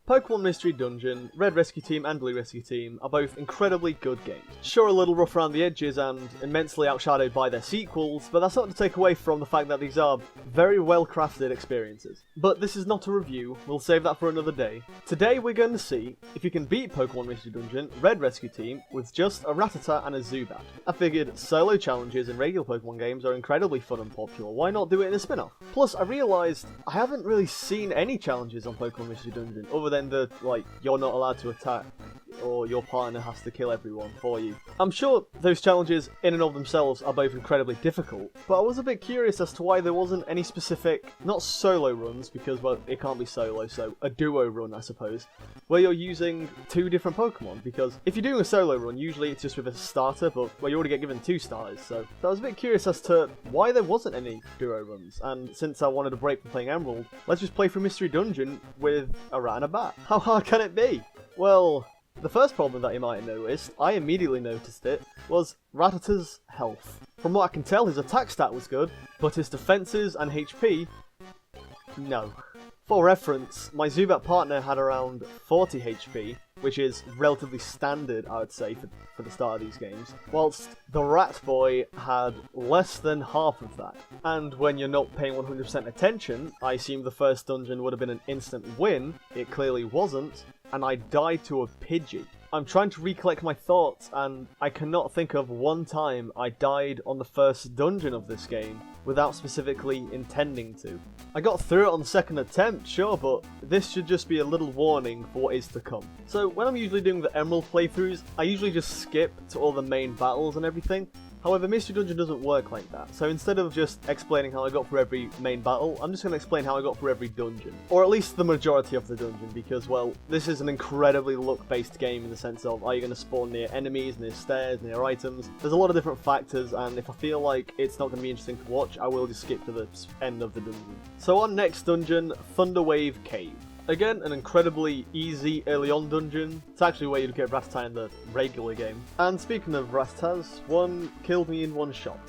Pokemon Mystery Dungeon, Red Rescue Team and Blue Rescue Team are both incredibly good games. Sure, a little rough around the edges and immensely outshadowed by their sequels, but that's not to take away from the fact that these are very well crafted experiences. But this is not a review, we'll save that for another day. Today we're going to see if you can beat Pokemon Mystery Dungeon, Red Rescue Team with just a Rattata and a Zubat. I figured solo challenges in regular Pokemon games are incredibly fun and popular, why not do it in a spin-off? Plus I realised I haven't really seen any challenges on Pokemon Mystery Dungeon other than the, you're not allowed to attack, or your partner has to kill everyone for you. I'm sure those challenges in and of themselves are both incredibly difficult, but I was a bit curious as to why there wasn't any specific, not solo runs, because, well, it can't be solo, so a duo run, I suppose, where you're using two different Pokemon, because if you're doing a solo run, usually it's just with a starter, but, well, you already get given 2 starters, so I was a bit curious as to why there wasn't any duo runs, and since I wanted a break from playing Emerald, let's just play through Mystery Dungeon with a rat and a bat. How hard can it be? Well, the first problem that you might have noticed, I immediately noticed it, was Rattata's health. From what I can tell, his attack stat was good, but his defenses and HP, no. For reference, my Zubat partner had around 40 HP, which is relatively standard, I would say, for the start of these games, whilst the Rat Boy had less than half of that. And when you're not paying 100% attention, I assume the first dungeon would have been an instant win. It clearly wasn't, and I died to a Pidgey. I'm trying to recollect my thoughts, and I cannot think of one time I died on the first dungeon of this game without specifically intending to. I got through it on the second attempt, sure, but this should just be a little warning for what is to come. So when I'm usually doing the Emerald playthroughs, I usually just skip to all the main battles and everything. However, Mystery Dungeon doesn't work like that, so instead of just explaining how I got through every main battle, I'm just going to explain how I got through every dungeon. Or at least the majority of the dungeon, because, well, this is an incredibly luck-based game in the sense of, are you going to spawn near enemies, near stairs, near items? There's a lot of different factors, and if I feel like it's not going to be interesting to watch, I will just skip to the end of the dungeon. So on next dungeon, Thunderwave Cave. Again, an incredibly easy early on dungeon. It's actually where you'd get Rattata in the regular game. And speaking of Rattatas, one killed me in one shot.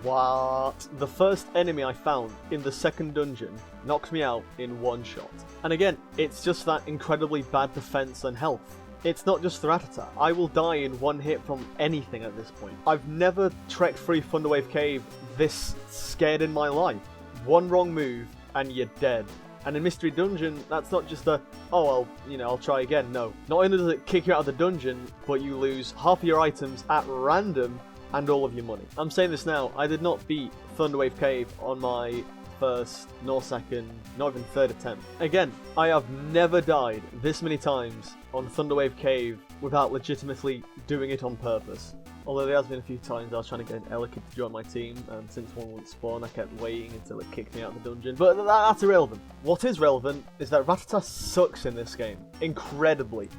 What? The first enemy I found in the second dungeon knocked me out in one shot. And again, it's just that incredibly bad defense and health. It's not just the Rattata. I will die in one hit from anything at this point. I've never trekked through Thunderwave Cave this scared in my life. One wrong move and you're dead. And in Mystery Dungeon, that's not just a, oh, I'll try again. No. Not only does it kick you out of the dungeon, but you lose half of your items at random and all of your money. I'm saying this now, I did not beat Thunderwave Cave on my first, nor second, not even third attempt. Again, I have never died this many times on Thunderwave Cave without legitimately doing it on purpose. Although there has been a few times I was trying to get an Elekid to join my team, and since one wouldn't spawn, I kept waiting until it kicked me out of the dungeon. But that's irrelevant. What is relevant is that Rattata sucks in this game. Incredibly.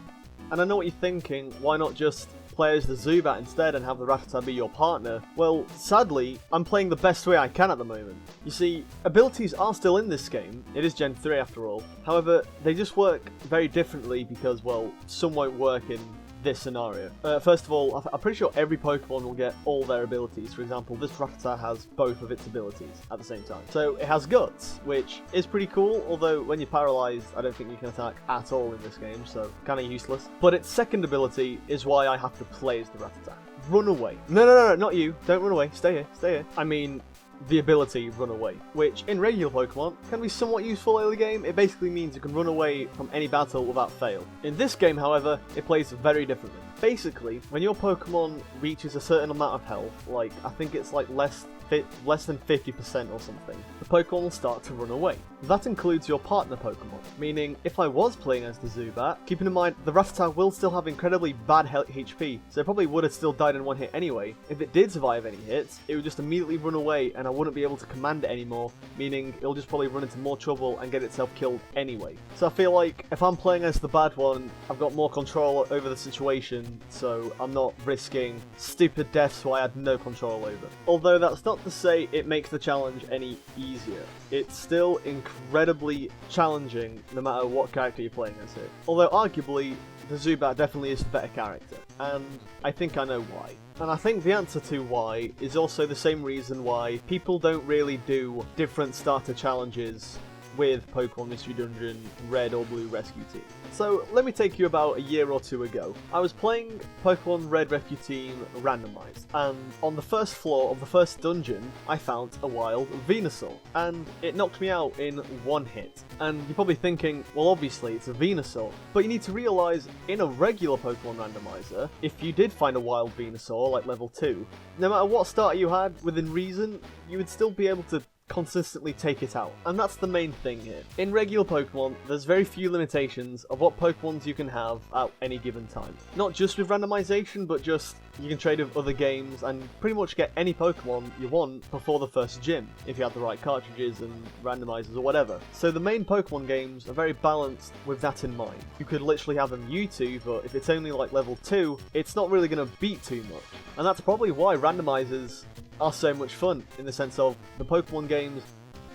And I know what you're thinking, why not just play as the Zubat instead and have the Rattata be your partner? Well, sadly, I'm playing the best way I can at the moment. You see, abilities are still in this game. It is Gen 3 after all. However, they just work very differently because, well, some won't work in this scenario. First of all, I'm pretty sure every Pokemon will get all their abilities. For example, this Rattata has both of its abilities at the same time. So it has Guts, which is pretty cool, although when you're paralyzed, I don't think you can attack at all in this game, so kind of useless. But its second ability is why I have to play as the Rattata. Run away. No, not you. Don't run away. Stay here. Stay here. I mean, the ability Run Away, which in regular Pokemon can be somewhat useful early game. It basically means you can run away from any battle without fail. In this game, however, it plays very differently. Basically, when your Pokemon reaches a certain amount of health, like I think it's like less than 50% or something, the Pokemon will start to run away. That includes your partner Pokemon, meaning if I was playing as the Zubat, keeping in mind the Rattata will still have incredibly bad HP, so it probably would have still died in one hit anyway. If it did survive any hits, it would just immediately run away and I wouldn't be able to command it anymore, meaning it'll just probably run into more trouble and get itself killed anyway. So I feel like if I'm playing as the bad one, I've got more control over the situation, so I'm not risking stupid deaths who I had no control over. Although that's not to say it makes the challenge any easier. It's still incredibly challenging no matter what character you're playing as here. Although arguably, the Zubat definitely is the better character, and I think I know why. And I think the answer to why is also the same reason why people don't really do different starter challenges with Pokemon Mystery Dungeon Red or Blue Rescue Team. So let me take you about a year or two ago. I was playing Pokemon Red Rescue Team randomized, and on the first floor of the first dungeon I found a wild Venusaur, and it knocked me out in one hit. And you're probably thinking, well obviously it's a Venusaur, but you need to realise in a regular Pokemon randomizer, if you did find a wild Venusaur like level 2, no matter what starter you had within reason, you would still be able to consistently take it out. And that's the main thing here. In regular Pokemon, there's very few limitations of what Pokemons you can have at any given time. Not just with randomization, but just you can trade with other games and pretty much get any Pokemon you want before the first gym, if you have the right cartridges and randomizers or whatever. So the main Pokemon games are very balanced with that in mind. You could literally have a Mewtwo, but if it's only like level 2, it's not really going to beat too much. And that's probably why randomizers are so much fun, in the sense of the Pokemon games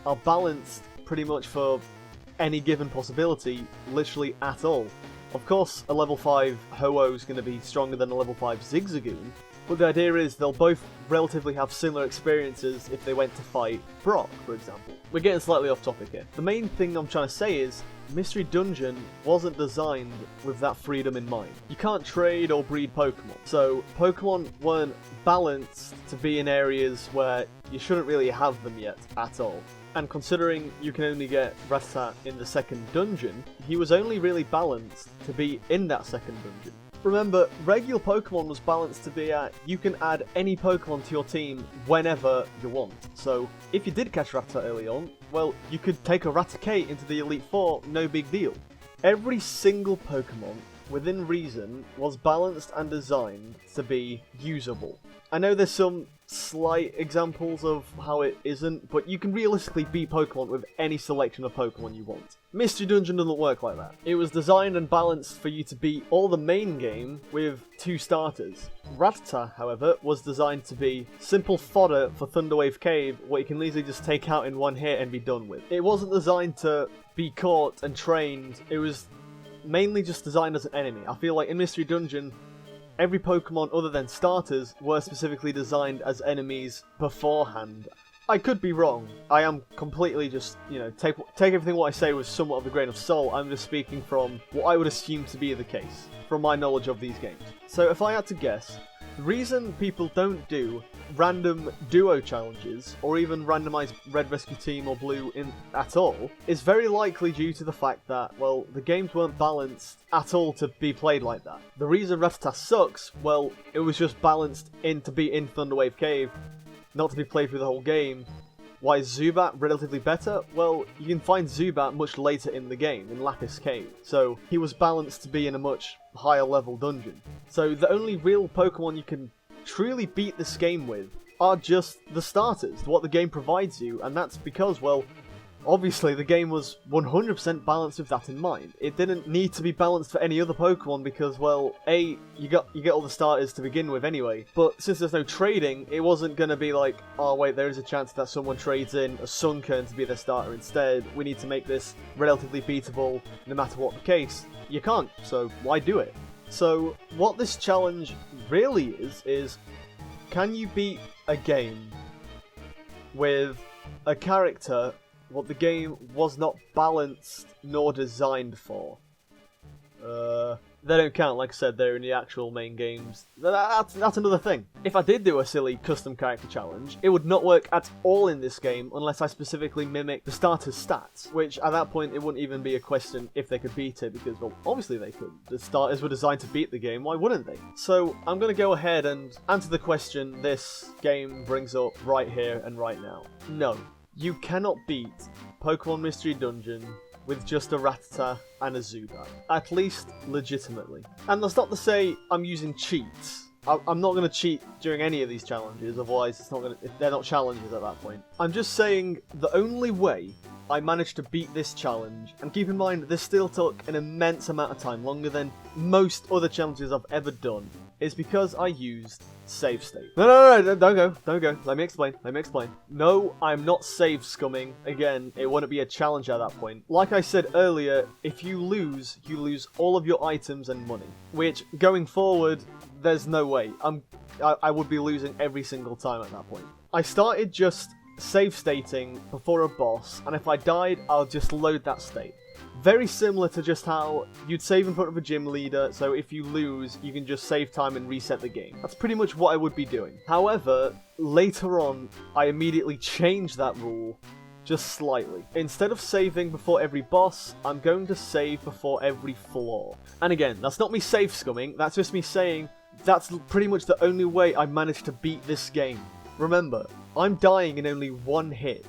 are balanced pretty much for any given possibility, literally at all. Of course, a level 5 Ho-Oh is going to be stronger than a level 5 Zigzagoon, but the idea is they'll both relatively have similar experiences if they went to fight Brock, for example. We're getting slightly off topic here. The main thing I'm trying to say is, Mystery Dungeon wasn't designed with that freedom in mind. You can't trade or breed Pokemon, so Pokemon weren't balanced to be in areas where you shouldn't really have them yet at all. And considering you can only get Rattata in the second dungeon, he was only really balanced to be in that second dungeon. Remember, regular Pokemon was balanced to be at, you can add any Pokemon to your team whenever you want. So, if you did catch Rattata early on, well, you could take a Raticate into the Elite Four, no big deal. Every single Pokemon, within reason, was balanced and designed to be usable. I know there's some slight examples of how it isn't, but you can realistically beat Pokemon with any selection of Pokemon you want. Mystery Dungeon doesn't work like that. It was designed and balanced for you to beat all the main game with 2 starters. Rattata, however, was designed to be simple fodder for Thunderwave Cave, what you can easily just take out in one hit and be done with. It wasn't designed to be caught and trained, it was mainly just designed as an enemy. I feel like in Mystery Dungeon, every Pokemon other than starters were specifically designed as enemies beforehand. I could be wrong. I am completely just, take everything what I say with somewhat of a grain of salt. I'm just speaking from what I would assume to be the case, from my knowledge of these games. So if I had to guess, the reason people don't do random duo challenges, or even randomized Red Rescue Team or Blue at all, is very likely due to the fact that, well, the games weren't balanced at all to be played like that. The reason Rattata sucks, well, it was just balanced to be in Thunderwave Cave, not to be played through the whole game. Why is Zubat relatively better? Well, you can find Zubat much later in the game, in Lapis Cave, so he was balanced to be in a much higher level dungeon. So the only real Pokemon you can truly beat this game with are just the starters, what the game provides you, and that's because, well, obviously the game was 100% balanced with that in mind. It didn't need to be balanced for any other Pokemon because, well, A, you get all the starters to begin with anyway, but since there's no trading, it wasn't going to be like, oh wait, there is a chance that someone trades in a Sunkern to be their starter instead, we need to make this relatively beatable no matter what the case. You can't, so why do it? So what this challenge really is can you beat a game with a character what the game was not balanced nor designed for? They don't count, like I said, they're in the actual main games. That's another thing. If I did do a silly custom character challenge, it would not work at all in this game unless I specifically mimic the starter's stats, which at that point it wouldn't even be a question if they could beat it, because, well, obviously they could. The starters were designed to beat the game, why wouldn't they? So I'm going to go ahead and answer the question this game brings up right here and right now. No, you cannot beat Pokemon Mystery Dungeon with just a Rattata and a Zubat. At least, legitimately. And that's not to say I'm using cheats. I'm not going to cheat during any of these challenges, otherwise they're not challenges at that point. I'm just saying the only way I managed to beat this challenge, and keep in mind this still took an immense amount of time, longer than most other challenges I've ever done, is because I used save state. No, don't go. Let me explain. No, I'm not save scumming. Again, it wouldn't be a challenge at that point. Like I said earlier, if you lose all of your items and money, which going forward, there's no way. I would be losing every single time at that point. I started just save stating before a boss, and if I died, I'll just load that state. Very similar to just how you'd save in front of a gym leader, so if you lose, you can just save time and reset the game. That's pretty much what I would be doing. However, later on, I immediately changed that rule just slightly. Instead of saving before every boss, I'm going to save before every floor. And again, that's not me save scumming, that's just me saying that's pretty much the only way I managed to beat this game. Remember, I'm dying in only one hit.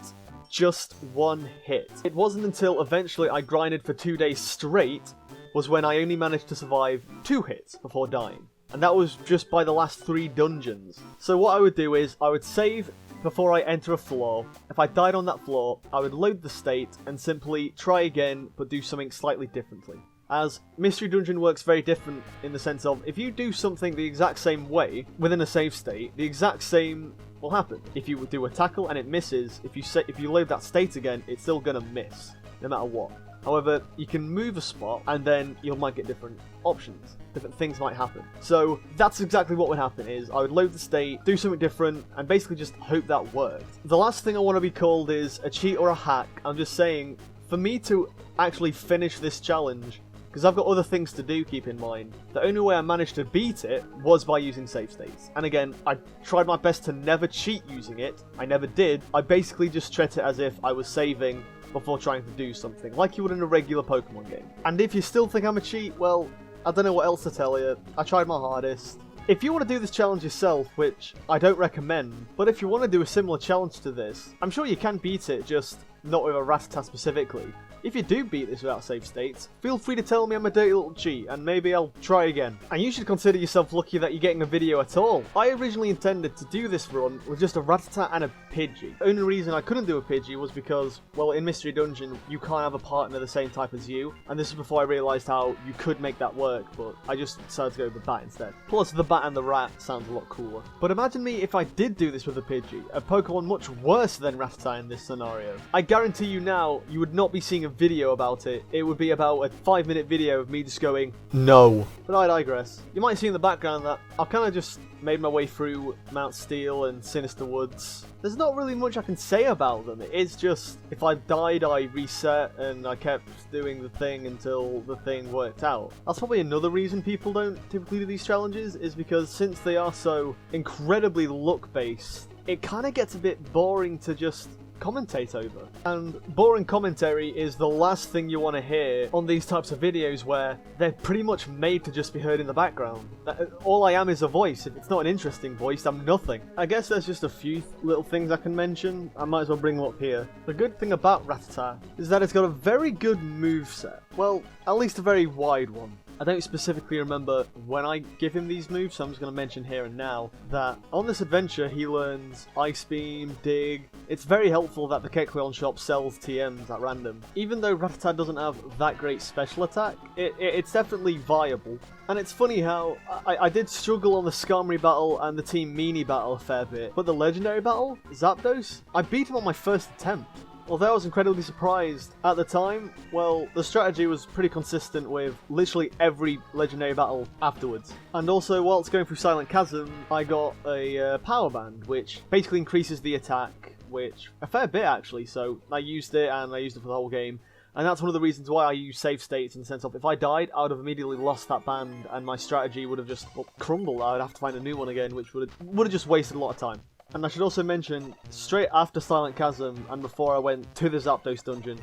Just one hit. It wasn't until eventually I grinded for 2 days straight was when I only managed to survive 2 hits before dying. And that was just by the last 3 dungeons. So what I would do is, I would save before I enter a floor. If I died on that floor, I would load the state and simply try again, but do something slightly differently. As Mystery Dungeon works very different in the sense of, if you do something the exact same way within a save state, the exact same will happen. If you do a tackle and it misses, if you load that state again, it's still gonna miss, no matter what. However, you can move a spot and then you might get different options. Different things might happen. So that's exactly what would happen is I would load the state, do something different, and basically just hope that worked. The last thing I want to be called is a cheat or a hack. I'm just saying, for me to actually finish this challenge, because I've got other things to do, keep in mind, the only way I managed to beat it was by using save states. And again, I tried my best to never cheat using it. I never did. I basically just treat it as if I was saving before trying to do something, like you would in a regular Pokemon game. And if you still think I'm a cheat, well, I don't know what else to tell you. I tried my hardest. If you want to do this challenge yourself, which I don't recommend, but if you want to do a similar challenge to this, I'm sure you can beat it, just not with a Rattata specifically. If you do beat this without save states, feel free to tell me I'm a dirty little cheat, and maybe I'll try again. And you should consider yourself lucky that you're getting a video at all. I originally intended to do this run with just a Rattata and a Pidgey. The only reason I couldn't do a Pidgey was because, well, in Mystery Dungeon, you can't have a partner the same type as you, and this is before I realised how you could make that work, but I just decided to go with the bat instead. Plus, the bat and the rat sounds a lot cooler. But imagine me if I did do this with a Pidgey, a Pokemon much worse than Rattata in this scenario. I guarantee you now, you would not be seeing a video about it. It would be about a 5-minute video of me just going, no. But I digress. You might see in the background that I've kind of just made my way through Mount Steel and Sinister Woods. There's not really much I can say about them. It is just, if I died, I reset, and I kept doing the thing until the thing worked out. That's probably another reason people don't typically do these challenges, is because since they are so incredibly luck-based, it kind of gets a bit boring to just commentate over. And boring commentary is the last thing you want to hear on these types of videos where they're pretty much made to just be heard in the background. All I am is a voice. If it's not an interesting voice, I'm nothing. I guess there's just a few little things I can mention. I might as well bring them up here. The good thing about Rattata is that it's got a very good moveset. Well, at least a very wide one. I don't specifically remember when I give him these moves, so I'm just going to mention here and now that on this adventure he learns Ice Beam, Dig. It's very helpful that the Kecleon shop sells TMs at random. Even though Rattata doesn't have that great special attack, it's definitely viable. And it's funny how I did struggle on the Skarmory battle and the Team Meanie battle a fair bit, but the legendary battle, Zapdos, I beat him on my first attempt. Although I was incredibly surprised at the time, well, the strategy was pretty consistent with literally every legendary battle afterwards. And also, whilst going through Silent Chasm, I got a power band, which basically increases the attack, which a fair bit actually, so I used it, and I used it for the whole game. And that's one of the reasons why I use save states, in the sense of if I died, I would have immediately lost that band, and my strategy would have just crumbled. I would have to find a new one again, which would have just wasted a lot of time. And I should also mention, straight after Silent Chasm and before I went to the Zapdos dungeon,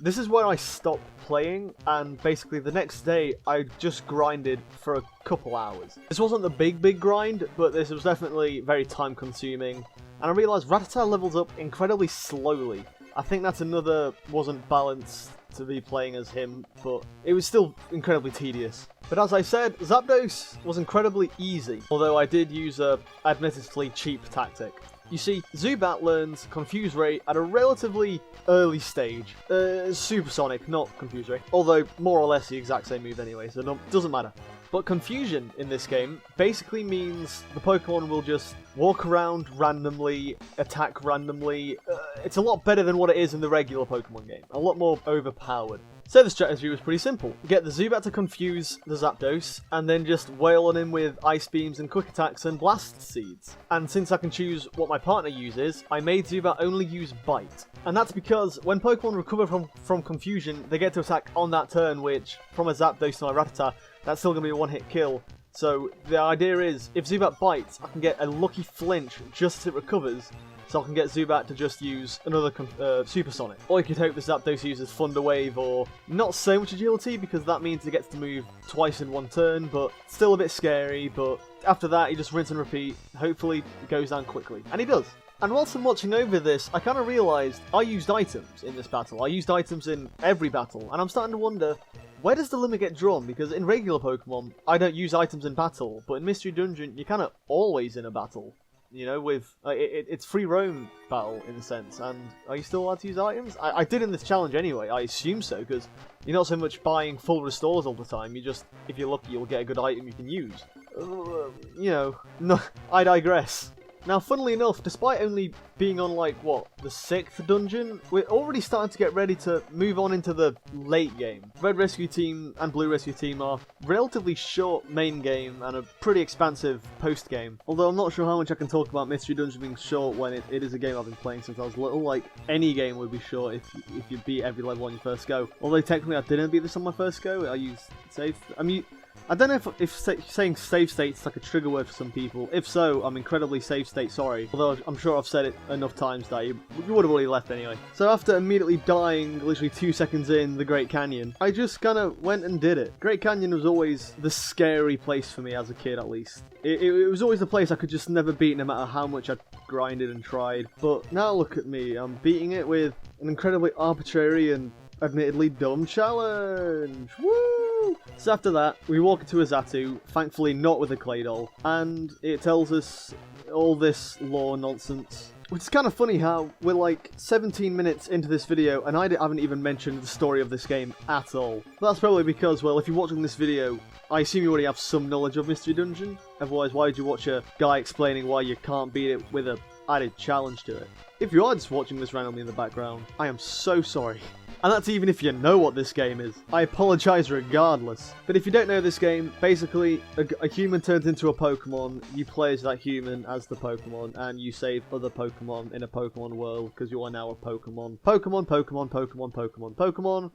this is where I stopped playing, and basically the next day I just grinded for a couple hours. This wasn't the big grind, but this was definitely very time consuming, and I realised Rattata levels up incredibly slowly. I think that's another wasn't balanced to be playing as him, but it was still incredibly tedious. But as I said, Zapdos was incredibly easy, although I did use a admittedly cheap tactic. You see, Zubat learns Confuse Ray at a relatively early stage. Supersonic, not Confuse Ray. Although, more or less the exact same move anyway, so it doesn't matter. But Confusion in this game basically means the Pokemon will just walk around randomly, attack randomly. It's a lot better than what it is in the regular Pokemon game. A lot more overpowered. So the strategy was pretty simple. Get the Zubat to confuse the Zapdos, and then just wail on him with Ice Beams and Quick Attacks and Blast Seeds. And since I can choose what my partner uses, I made Zubat only use Bite. And that's because when Pokemon recover from confusion, they get to attack on that turn, which, from a Zapdos to my Rattata, that's still going to be a one-hit kill. So the idea is, if Zubat bites, I can get a lucky flinch just as it recovers, so I can get Zubat to just use another Supersonic. Or you could hope the Zapdos uses Thunder Wave, or not so much agility, because that means it gets to move twice in one turn, but still a bit scary. But after that, he just rinse and repeat. Hopefully, it goes down quickly. And he does. And whilst I'm watching over this, I kind of realised I used items in this battle. I used items in every battle, and I'm starting to wonder, where does the limit get drawn? Because in regular Pokemon, I don't use items in battle, but in Mystery Dungeon, you're kind of always in a battle. You know, with it's free roam battle in a sense, and are you still allowed to use items? I did in this challenge anyway, I assume so, because you're not so much buying full restores all the time, you just, if you're lucky, you'll get a good item you can use. You know, no, I digress. Now, funnily enough, despite only being on, like, what, the 6th dungeon, we're already starting to get ready to move on into the late game. Red Rescue Team and Blue Rescue Team are relatively short main game and a pretty expansive post game. Although I'm not sure how much I can talk about Mystery Dungeon being short when it is a game I've been playing since I was little. Like, any game would be short if you beat every level on your first go. Although technically I didn't beat this on my first go, I used save. I don't know if saying save state is like a trigger word for some people. If so, I'm incredibly save state sorry. Although I'm sure I've said it enough times that you would have already left anyway. So after immediately dying literally 2 seconds in the Great Canyon, I just kind of went and did it. Great Canyon was always the scary place for me as a kid, at least. It was always the place I could just never beat no matter how much I grinded and tried. But now look at me, I'm beating it with an incredibly arbitrary and admittedly dumb challenge. Woo! So after that, we walk into a Xatu, thankfully not with a Claydol, and it tells us all this lore nonsense. Which is kind of funny how we're like 17 minutes into this video and I haven't even mentioned the story of this game at all. That's probably because, well, if you're watching this video, I assume you already have some knowledge of Mystery Dungeon. Otherwise, why would you watch a guy explaining why you can't beat it with a added challenge to it? If you are just watching this randomly in the background, I am so sorry. And that's even if you know what this game is. I apologise regardless. But if you don't know this game, basically, a human turns into a Pokemon, you play as that human as the Pokemon, and you save other Pokemon in a Pokemon world, because you are now a Pokemon. Pokemon,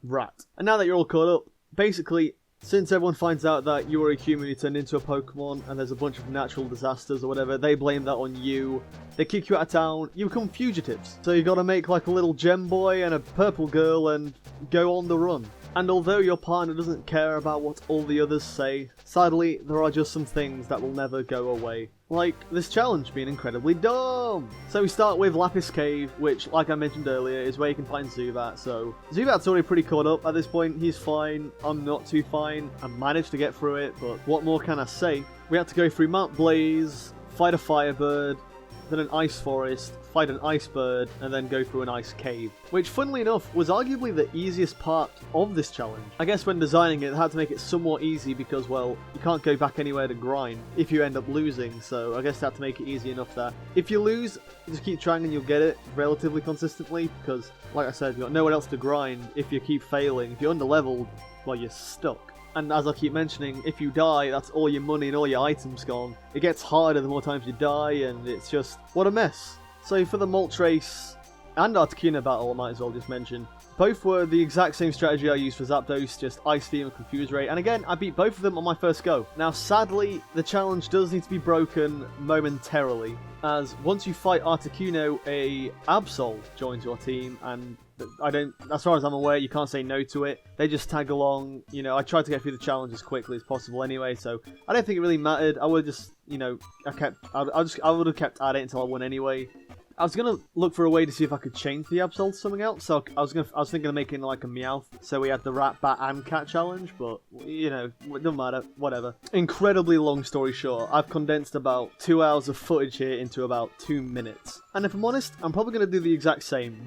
rat. And now that you're all caught up, basically, since everyone finds out that you are a human who turned into a Pokemon and there's a bunch of natural disasters or whatever, they blame that on you. They kick you out of town, you become fugitives. So you gotta make like a little gem boy and a purple girl and go on the run. And although your partner doesn't care about what all the others say, sadly there are just some things that will never go away. Like this challenge being incredibly dumb. So we start with Lapis Cave, which, like I mentioned earlier, is where you can find Zubat. So Zubat's already pretty caught up at this point. He's fine. I'm not too fine. I managed to get through it, but what more can I say? We had to go through Mount Blaze, fight a Firebird, then an ice forest, fight an ice bird, and then go through an ice cave. Which, funnily enough, was arguably the easiest part of this challenge. I guess when designing it, they had to make it somewhat easy because, well, you can't go back anywhere to grind if you end up losing, so I guess they had to make it easy enough that if you lose, just keep trying and you'll get it relatively consistently, because, like I said, you've got nowhere else to grind if you keep failing. If you're under-leveled, well, you're stuck. And as I keep mentioning, if you die, that's all your money and all your items gone. It gets harder the more times you die, and it's just, what a mess. So for the Moltres and Articuno battle, I might as well just mention, both were the exact same strategy I used for Zapdos, just Ice Beam and Confuse Ray, and again, I beat both of them on my first go. Now sadly, the challenge does need to be broken momentarily, as once you fight Articuno, a Absol joins your team, and as far as I'm aware, you can't say no to it. They just tag along. You know, I tried to get through the challenge as quickly as possible anyway, so I don't think it really mattered. I would just, you know, I would have kept at it until I won anyway. I was gonna look for a way to see if I could change the Absol to something else. So I was thinking of making like a Meowth. So we had the Rat, Bat, and Cat challenge, but you know, it doesn't matter. Whatever. Incredibly long story short, I've condensed about 2 hours of footage here into about 2 minutes. And if I'm honest, I'm probably gonna do the exact same.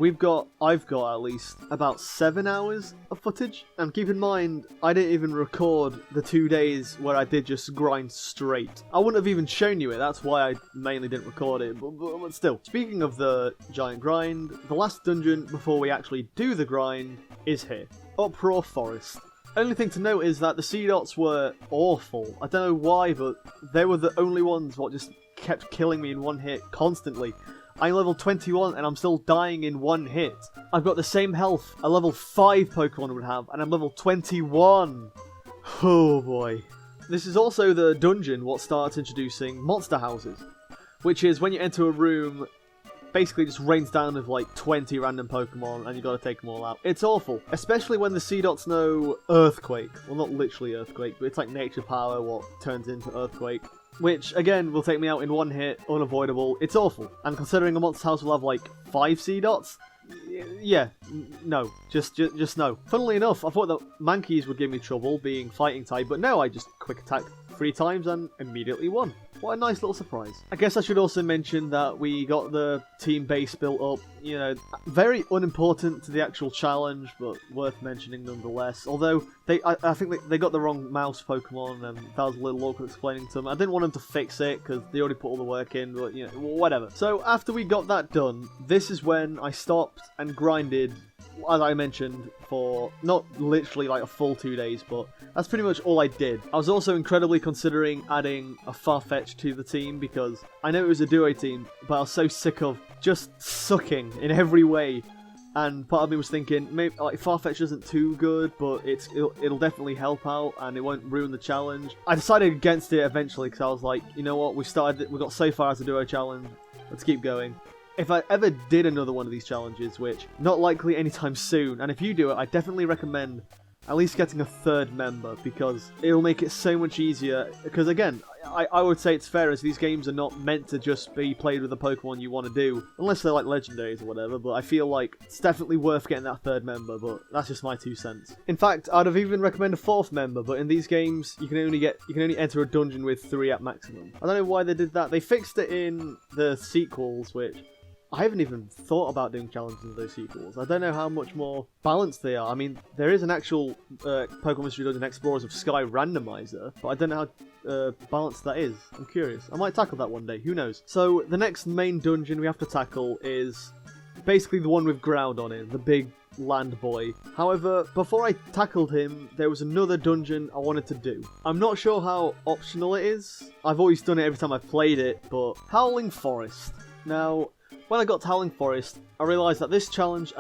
I've got at least about 7 hours of footage. And keep in mind, I didn't even record the 2 days where I did just grind straight. I wouldn't have even shown you it. That's why I mainly didn't record it. But still, speaking of the giant grind, the last dungeon before we actually do the grind is here. Uproar Forest. Only thing to note is that the Sea Dots were awful. I don't know why, but they were the only ones what just kept killing me in one hit constantly. I'm level 21 and I'm still dying in one hit. I've got the same health a level 5 Pokemon would have, and I'm level 21. Oh boy. This is also the dungeon what starts introducing monster houses, which is when you enter a room, basically just rains down with like 20 random Pokemon and you gotta take them all out. It's awful, especially when the Sea Dots know Earthquake. Well, not literally Earthquake, but it's like nature power what turns into Earthquake. Which, again, will take me out in one hit, unavoidable. It's awful. And considering a monster house will have like 5 Sea Dots, yeah, no, just no. Funnily enough, I thought that Mankeys would give me trouble being fighting type, but no, I just quick attack 3 times and immediately won. What a nice little surprise. I guess I should also mention that we got the team base built up, you know, very unimportant to the actual challenge, but worth mentioning nonetheless. Although, I think they got the wrong mouse Pokemon, and that was a little awkward explaining to them. I didn't want them to fix it, because they already put all the work in, but, you know, whatever. So, after we got that done, this is when I stopped and grinded, as I mentioned, for not literally like a full 2 days, but that's pretty much all I did. I was also incredibly considering adding a Farfetch to the team because I know it was a duo team, but I was so sick of just sucking in every way. And part of me was thinking, maybe like Farfetch isn't too good, but it'll definitely help out and it won't ruin the challenge. I decided against it eventually because I was like, you know what, we got so far as a duo challenge, let's keep going. If I ever did another one of these challenges, which not likely anytime soon, and if you do it, I definitely recommend at least getting a 3rd member, because it'll make it so much easier. Because again, I would say it's fair as these games are not meant to just be played with the Pokemon you want to do, unless they're like legendaries or whatever, but I feel like it's definitely worth getting that 3rd member, but that's just my 2 cents. In fact, I'd have even recommended a 4th member, but in these games, you can only enter a dungeon with 3 at maximum. I don't know why they did that. They fixed it in the sequels, which I haven't even thought about doing challenges in those sequels. I don't know how much more balanced they are. I mean, there is an actual Pokemon Mystery Dungeon Explorers of Sky randomizer, but I don't know how balanced that is. I'm curious. I might tackle that one day. Who knows? So, the next main dungeon we have to tackle is basically the one with Ground on it, the big land boy. However, before I tackled him, there was another dungeon I wanted to do. I'm not sure how optional it is. I've always done it every time I've played it, but Howling Forest. Now, when I got to Howling Forest, I realised that this challenge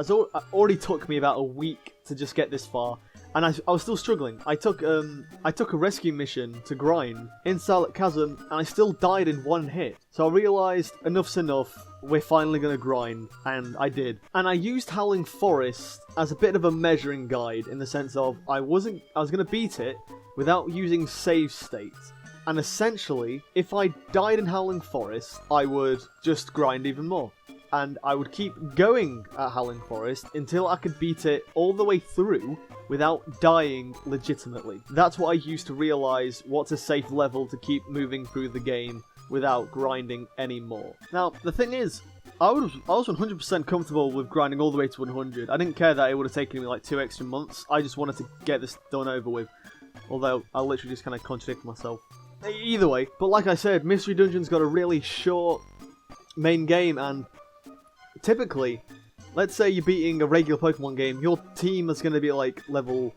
already took me about a week to just get this far, and I was still struggling. I took a rescue mission to grind in Starlit Chasm, and I still died in one hit. So I realised enough's enough, we're finally going to grind, and I did. And I used Howling Forest as a bit of a measuring guide, in the sense of I was going to beat it without using save states. And essentially, if I died in Howling Forest, I would just grind even more. And I would keep going at Howling Forest until I could beat it all the way through without dying legitimately. That's what I used to realise what's a safe level to keep moving through the game without grinding anymore. Now, the thing is, I was 100% comfortable with grinding all the way to 100. I didn't care that it would have taken me like 2 extra months. I just wanted to get this done over with. Although, I literally just kind of contradict myself. Either way, but like I said, Mystery Dungeon's got a really short main game, and typically, let's say you're beating a regular Pokemon game, your team is going to be like level,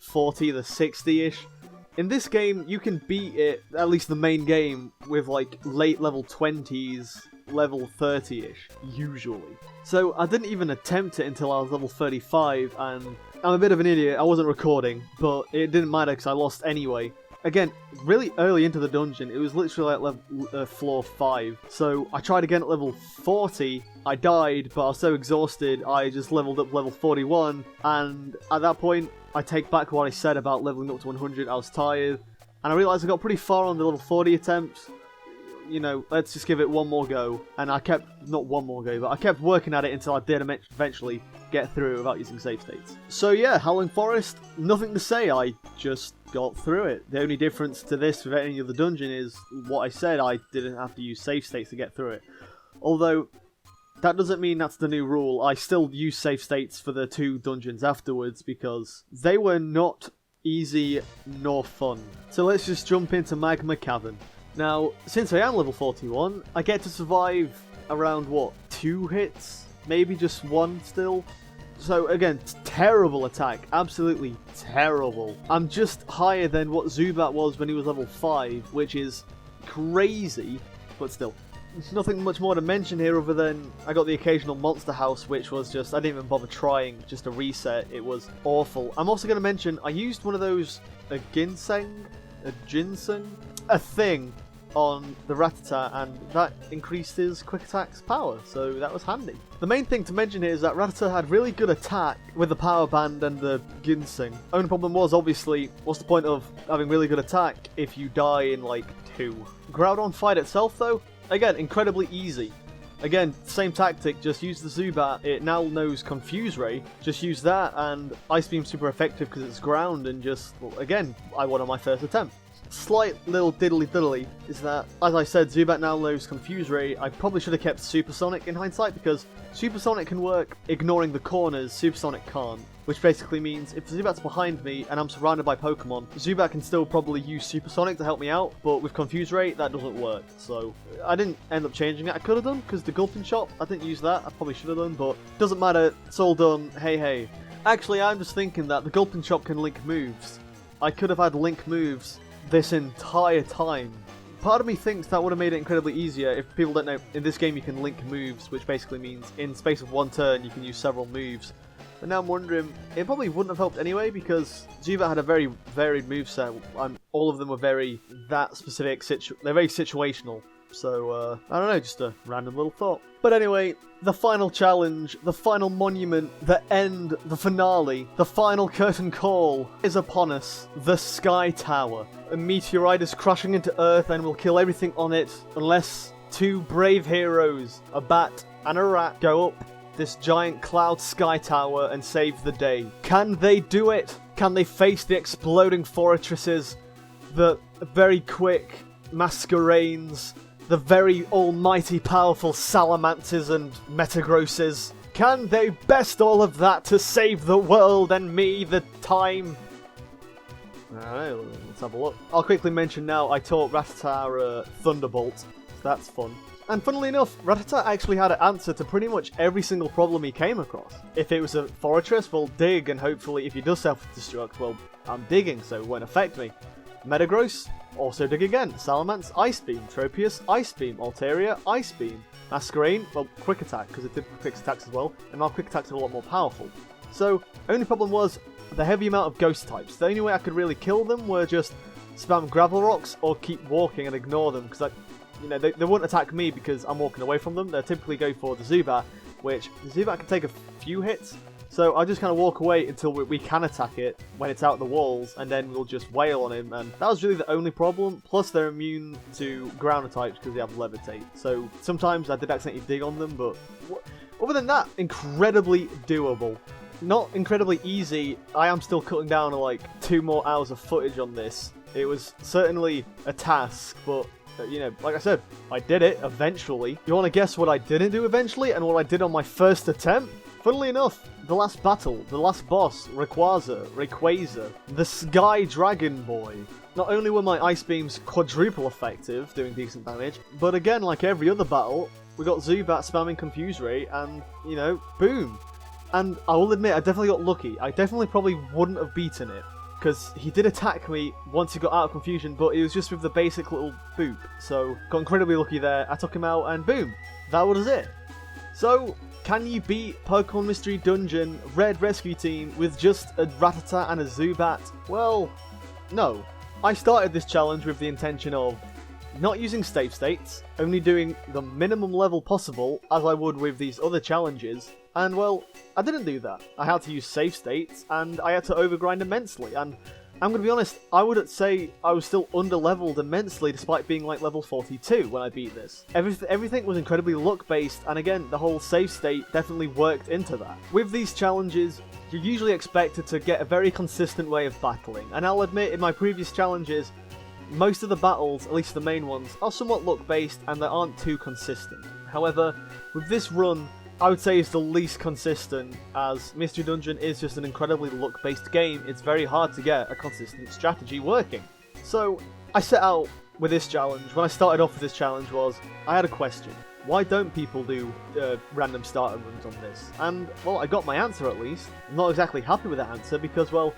40 to 60-ish. In this game, you can beat it, at least the main game, with like late level 20s, level 30-ish, usually. So I didn't even attempt it until I was level 35, and I'm a bit of an idiot, I wasn't recording, but it didn't matter because I lost anyway. Again, really early into the dungeon, it was literally like level, floor 5. So I tried again at level 40, I died, but I was so exhausted, I just leveled up level 41, and at that point, I take back what I said about leveling up to 100, I was tired, and I realised I got pretty far on the level 40 attempts. You know, let's just give it one more go, and I kept, not one more go, but I kept working at it until I did eventually get through without using save states. So yeah, Howling Forest, nothing to say, I just got through it. The only difference to this with any other dungeon is what I said, I didn't have to use save states to get through it. Although, that doesn't mean that's the new rule. I still use save states for the 2 dungeons afterwards because they were not easy nor fun. So let's just jump into Magma Cavern. Now, since I am level 41, I get to survive around, 2 hits? Maybe just 1 still? So again, terrible attack. Absolutely terrible. I'm just higher than what Zubat was when he was level 5, which is crazy, but still. Nothing much more to mention here other than I got the occasional monster house, which was just, I didn't even bother trying, just a reset. It was awful. I'm also going to mention, I used one of those, a ginseng, a thing on the Rattata, and that increased his quick attack's power, so that was handy. The main thing to mention here is that Rattata had really good attack with the power band and the ginseng. Only problem was, obviously, what's the point of having really good attack if you die in like 2? Groudon fight itself though, again, incredibly easy. Again, same tactic, just use the Zubat. It now knows Confuse Ray. Just use that, and Ice Beam's super effective because it's ground, and just, well, again, I won on my first attempt. Slight little diddly is that, as I said, Zubat now knows Confuse Ray. I probably should have kept Supersonic in hindsight, because Supersonic can work ignoring the corners, Supersonic can't. Which basically means if Zubat's behind me and I'm surrounded by Pokemon, Zubat can still probably use Supersonic to help me out, but with Confuse Ray, that doesn't work. So I didn't end up changing it. I could have done, because the Gulpin Shop, I didn't use that. I probably should have done, but doesn't matter. It's all done. Hey. Actually, I'm just thinking that the Gulpin Shop can link moves. I could have had link moves this entire time. Part of me thinks that would have made it incredibly easier. If people don't know, in this game you can link moves, which basically means in space of one turn you can use several moves. But now I'm wondering, it probably wouldn't have helped anyway, because Zubat had a very varied moveset, and all of them were very that specific, they're very situational. So, I don't know, just a random little thought. But anyway, the final challenge, the final monument, the end, the finale, the final curtain call is upon us. The Sky Tower. A meteorite is crashing into Earth and will kill everything on it unless 2 brave heroes, a bat and a rat, go up this giant cloud Sky Tower and save the day. Can they do it? Can they face the exploding fortresses, the very quick Masquerains, the very almighty powerful Salamanters and Metagrosses? Can they best all of that to save the world and me the time? I don't know, let's have a look. I'll quickly mention now, I taught Rattata Thunderbolt, so that's fun. And funnily enough, Rattata actually had an answer to pretty much every single problem he came across. If it was a fortress, well, dig, and hopefully if he does self-destruct, well, I'm digging, so it won't affect me. Metagross, also dig again. Salamence, Ice Beam. Tropius, Ice Beam. Altaria, Ice Beam. Masquerain, well, Quick Attack, because it did quick attacks as well, and now Quick Attacks are a lot more powerful. So, only problem was the heavy amount of ghost types. The only way I could really kill them were just spam Gravel Rocks or keep walking and ignore them, because they wouldn't attack me because I'm walking away from them. They'll typically go for the Zubat, which the Zubat can take a few hits. So I'll just kind of walk away until we can attack it when it's out the walls, and then we'll just wail on him. And that was really the only problem. Plus they're immune to ground types because they have Levitate. So sometimes I did accidentally dig on them, but other than that, incredibly doable. Not incredibly easy. I am still cutting down to like 2 more hours of footage on this. It was certainly a task, but like I said, I did it eventually. You want to guess what I didn't do eventually and what I did on my first attempt? Funnily enough, the last battle, the last boss, Rayquaza, the Sky Dragon Boy. Not only were my Ice Beams quadruple effective, doing decent damage, but again, like every other battle, we got Zubat spamming Confuse Ray, and, boom. And I will admit, I definitely got lucky. I definitely probably wouldn't have beaten it, because he did attack me once he got out of confusion, but it was just with the basic little boop. So, got incredibly lucky there. I took him out, and boom, that was it. So, can you beat Pokemon Mystery Dungeon Red Rescue Team with just a Rattata and a Zubat? Well, no. I started this challenge with the intention of not using save states, only doing the minimum level possible as I would with these other challenges, and well, I didn't do that. I had to use save states, and I had to overgrind immensely, and I'm going to be honest, I would say I was still under-leveled immensely despite being like level 42 when I beat this. Everything was incredibly luck-based, and again, the whole save state definitely worked into that. With these challenges, you're usually expected to get a very consistent way of battling, and I'll admit in my previous challenges, most of the battles, at least the main ones, are somewhat luck-based and they aren't too consistent. However, with this run, I would say it's the least consistent, as Mystery Dungeon is just an incredibly luck-based game. It's very hard to get a consistent strategy working. So, I set out with this challenge. When I started off with this challenge I had a question. why don't people do random starter runs on this? And, well, I got my answer at least. I'm not exactly happy with that answer because, well,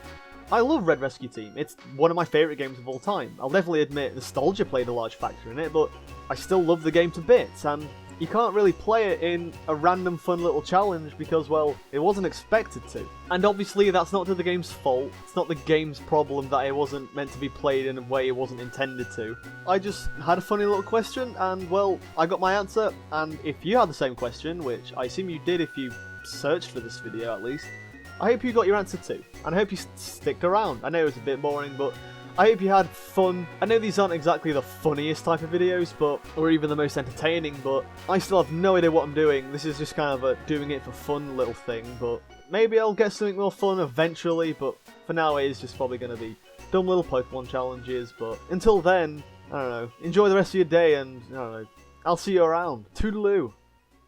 I love Red Rescue Team. It's one of my favourite games of all time. I'll definitely admit nostalgia played a large factor in it, but I still love the game to bits, and you can't really play it in a random fun little challenge because, well, it wasn't expected to. And obviously that's not to the game's fault. It's not the game's problem that it wasn't meant to be played in a way it wasn't intended to. I just had a funny little question, and, well, I got my answer. And if you had the same question, which I assume you did if you searched for this video at least, I hope you got your answer too, and I hope you stick around. I know it was a bit boring, but I hope you had fun. I know these aren't exactly the funniest type of videos, or even the most entertaining, but I still have no idea what I'm doing. This is just kind of a doing it for fun little thing, but maybe I'll get something more fun eventually, but for now it is just probably going to be dumb little Pokemon challenges, but until then, I don't know, enjoy the rest of your day, and, I don't know, I'll see you around. Toodaloo!